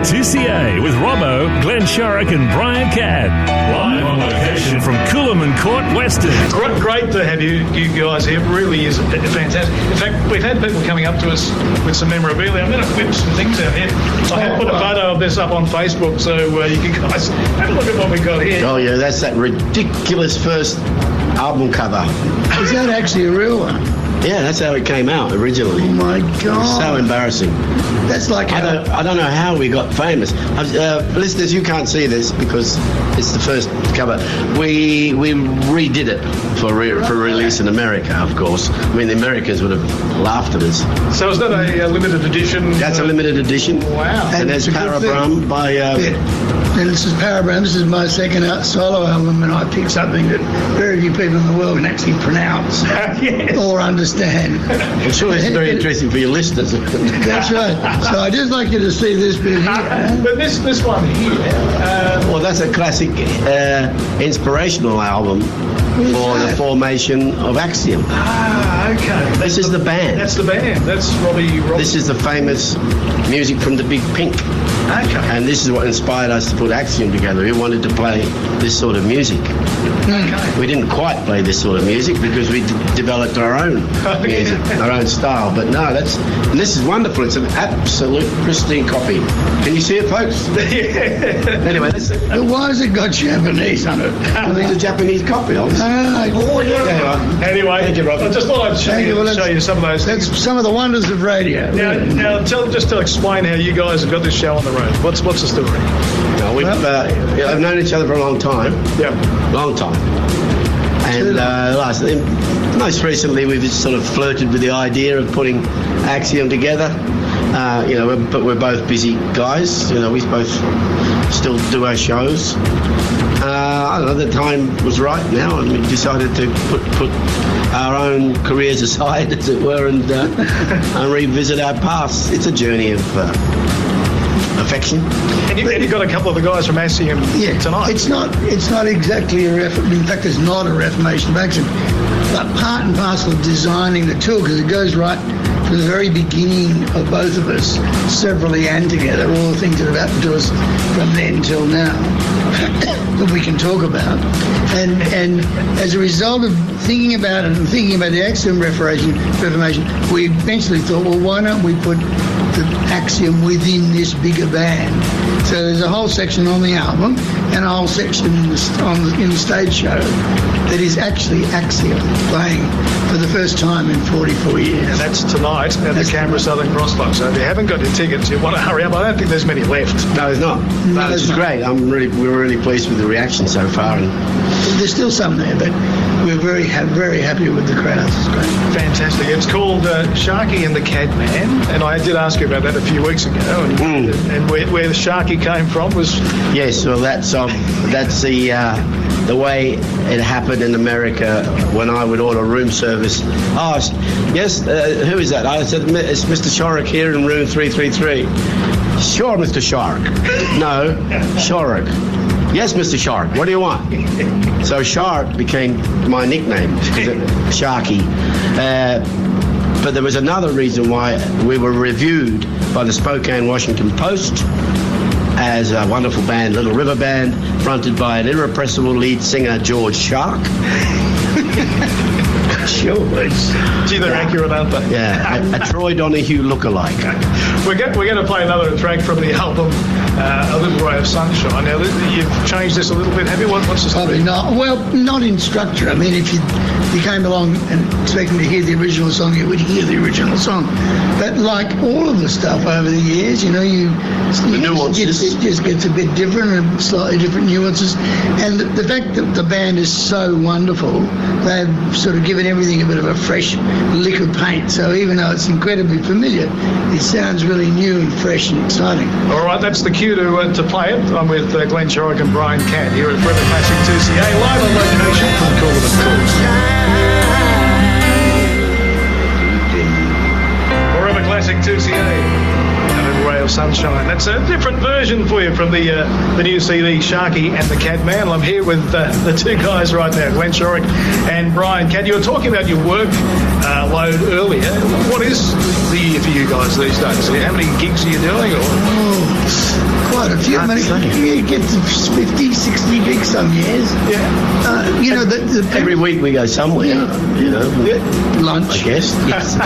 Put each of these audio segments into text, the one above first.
2CA with Robbo, Glenn Shorrock and Brian Cadd. Live on location from Cooleman Court, Weston. Great to have you guys here. It really is fantastic. In fact, we've had people coming up to us with some memorabilia. I'm going to whip some things out here. I have put a photo of this up on Facebook, so you can guys have a look at what we've got here. Oh, yeah, that's that ridiculous first album cover. Is that actually a real one? Yeah, that's how it came out originally. Oh my God! So embarrassing. That's like I don't know how we got famous. Listeners, you can't see this because it's the first cover. We redid it for release in America, of course. I mean, the Americans would have laughed at us. So is that a limited edition? That's a limited edition. Wow! And there's Parabram by. And this is Parabram. This is my second solo album, and I picked something that very few people in the world can actually pronounce yes. or understand. I'm sure it's very interesting for your listeners. That's right. So I'd just like you to see this bit here. But this one here... well, that's a classic inspirational album for the formation of Axiom. Ah, okay. This is the band. That's the band. That's Robbie. This is the famous music from the Big Pink. Okay. And this is what inspired us to put Axiom together. We wanted to play this sort of music. Okay. We didn't quite play this sort of music because we developed our own music, our own style. But no, and this is wonderful. It's an absolute pristine copy. Can you see it, folks? Anyway, But why has it got Japanese on it? I think it's a Japanese copy, obviously. Anyway, Thank you, Robson. I just thought I'd show you some of those. That's some of the wonders of radio. Now just to explain how you guys have got this show on the road. What's the story? I've known each other for a long time. Yeah. Long time. And most recently we've just sort of flirted with the idea of putting Axiom together. But we're both busy guys. We both still do our shows. I don't know, the time was right now, and we decided to put our own careers aside, as it were, and revisit our past. It's a journey of affection. And you've got a couple of the guys from Axiom tonight. It's not exactly a reformation. In fact, it's not a reformation of Axiom, but part and parcel of designing the tour, because it goes right from the very beginning of both of us, severally and together, all the things that have happened to us from then till now that we can talk about. And as a result of thinking about it and thinking about the Axiom Reformation, we eventually thought, well, why don't we put the Axiom within this bigger band? So there's a whole section on the album and a whole section in the stage show that is actually Axiom playing for the first time in 44 years. And that's tonight at the Canberra Southern Cross Club. So if you haven't got your tickets, you want to hurry up. I don't think there's many left. No, there's not. No, which is great. We're really pleased with the reaction so far. And there's still some there, but we're very happy with the crowds. It's great. Fantastic. It's called Sharky and the Cadd Man, and I did ask you about that a few weeks ago. And where the Sharky came from was... Yes, well, that's the way it happened in America when I would order room service. Oh, yes, who is that? I said, it's Mr. Shorrock here in room 333. Sure, Mr. Shorrock. No, Shorrock. Yes, Mr. Shark, what do you want? So Shark became my nickname, Sharky. But there was another reason why we were reviewed by the Spokane Washington Post as a wonderful band, Little River Band, fronted by an irrepressible lead singer, George Shark. George. Gee, they're accurate, aren't they? Yeah, a Troy Donahue lookalike. We're going to play another track from the album, A Little Ray of Sunshine. Now, you've changed this a little bit, have you? What's the story? Probably not. Well, not in structure. I mean, if you came along and expecting to hear the original song, you would hear the original song. But like all of the stuff over the years, the nuances. It just gets a bit different and slightly different nuances. And the fact that the band is so wonderful, they've sort of given everything a bit of a fresh lick of paint. So even though it's incredibly familiar, it sounds really new and fresh and exciting. All right, that's the cue to play it. I'm with Glenn Shorrock and Brian Cadd here at Forever Classic 2CA, live on location from Cooleman Court. Forever Classic 2CA. Ray of Sunshine. That's a different version for you from the new CD, Sharky and the Cadd Man. I'm here with the two guys right now, Glenn Shorrock and Brian Cadd. You were talking about your work load earlier. What is the year for you guys these days? How many gigs are you doing? quite a few. I mean, you get to 50, 60 gigs some years. Yeah. You know, Every week we go somewhere, you know. lunch. I guess. Yes.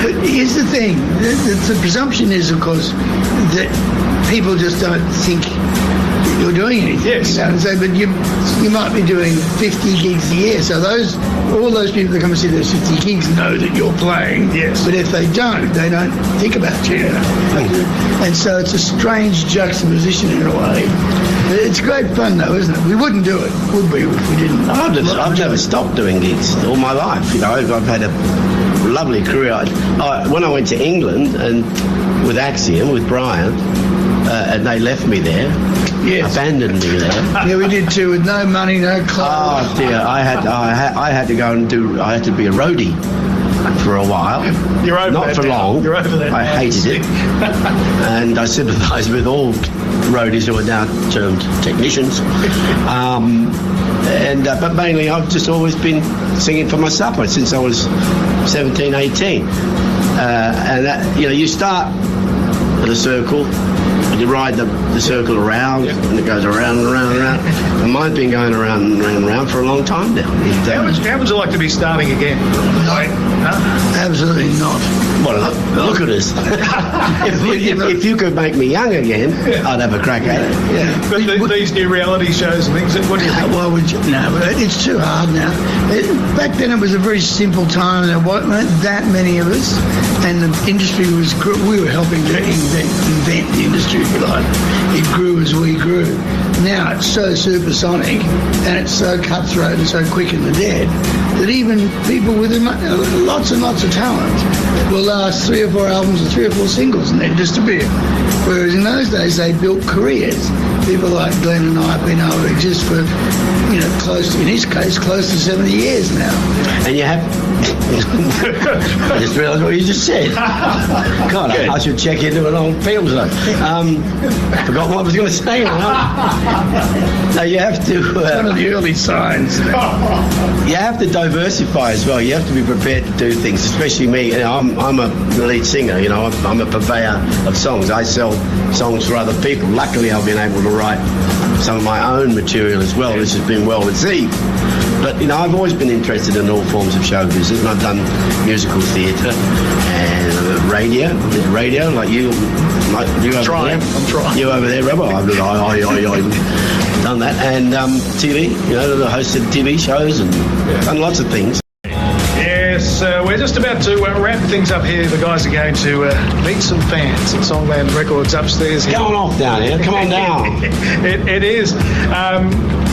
But here's the thing. The presumption is, of course, that people just don't think that you're doing anything. Yes. You know, and so, but you might be doing 50 gigs a year. So all those people that come and see those 50 gigs know that you're playing. Yes. But if they don't think about you. And so it's a strange juxtaposition in a way. It's great fun though, isn't it? We wouldn't do it, would we, if we didn't? I've never stopped doing gigs all my life. You know, I've had a lovely career. When I went to England and with Axiom, with Brian, and they left me there, abandoned me there. Yeah, we did too, with no money, no clothes. Oh dear, I had to go and I had to be a roadie for a while. You're over Not that for now. long. You're over that I now. hated it. And I sympathise with all roadies who are now termed technicians. But mainly I've just always been singing for myself since I was 17, 18. And that, you know, you start at a circle, and you ride the circle around, and it goes around and around and around. And mine's been going around and around and around for a long time now. How would you like to be starting again? Absolutely not. Well, look at us. if you could make me young again, I'd have a crack at it. Yeah. But these new reality shows and things, what do you think? Why would you? No, it's too hard now. Back then it was a very simple time. There weren't that many of us, and the industry we were helping to invent the industry, if you like. It grew as we grew. Now it's so supersonic, and it's so cutthroat and so quick in the dead, that even people with lots and lots of talent will last 3 or 4 albums or 3 or 4 singles and then disappear. Whereas in those days they built careers. People like Glenn and I have been able to exist for, you know, in his case, close to 70 years now. And you have... I just realised what you just said. God, I should check into an old film zone. Forgot what I was going to say now. No, you have to... one of the early signs. You have to diversify as well. You have to be prepared to do things, especially me. You know, I'm a lead singer, you know, I'm a purveyor of songs. I sell songs for other people. Luckily, I've been able to write some of my own material as well, which has been well received. But, you know, I've always been interested in all forms of show business, and I've done musical theatre and radio, like you over there. I'm trying. You over there, Robbo. I've done that. And TV, you know, hosted TV shows and done lots of things. Yes, we're just about to wrap things up here. The guys are going to meet some fans at Songland Records upstairs here. Going off down here. Come on down. It is.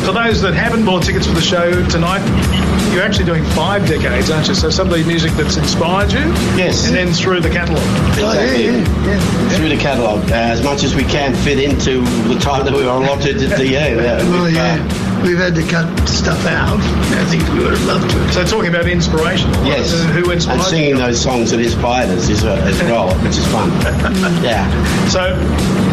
For those that haven't bought tickets for the show tonight, you're actually doing 5 decades, aren't you? So some of the music that's inspired you. Yes. And then through the catalogue. Exactly. Through the catalogue, as much as we can fit into the time that we were allotted at the We've had to cut stuff out. I think we would have loved to. So talking about inspiration. Yes. Who inspired and singing you? those songs that inspired us as well, which is fun. Yeah. So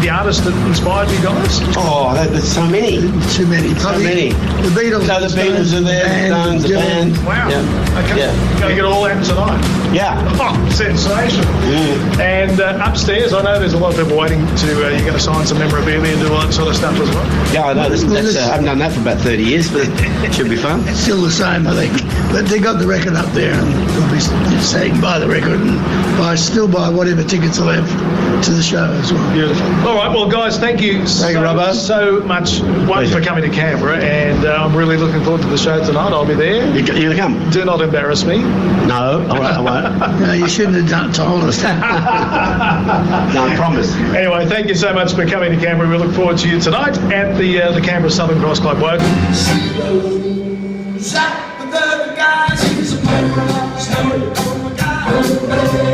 the artists that inspired you guys? Oh, there's so many. Too many. So many. The Beatles. So the Beatles are there, the Stones, the band. Wow. Yeah. Okay. Yeah. Going to get all that tonight. Yeah. Oh, sensational. And upstairs, I know there's a lot of people waiting to, you're going to sign some memorabilia and do all that sort of stuff as well. Yeah, I know. I haven't done that for about 30 years, but it should be fun. It's still the same, I think. But they got the record up there, and they'll be saying buy the record and still buy whatever tickets are left to the show as well. Beautiful. All right, well, guys, thank you so much for coming to Canberra, and I'm really looking forward to the show tonight. I'll be there. You're going to come? Do not embarrass me. No, I won't. No, you shouldn't have told us that. No, I promise. Anyway, thank you so much for coming to Canberra. We look forward to you tonight at the Canberra Southern Cross Club. Woke. Shot the guys, he's a story, oh my God.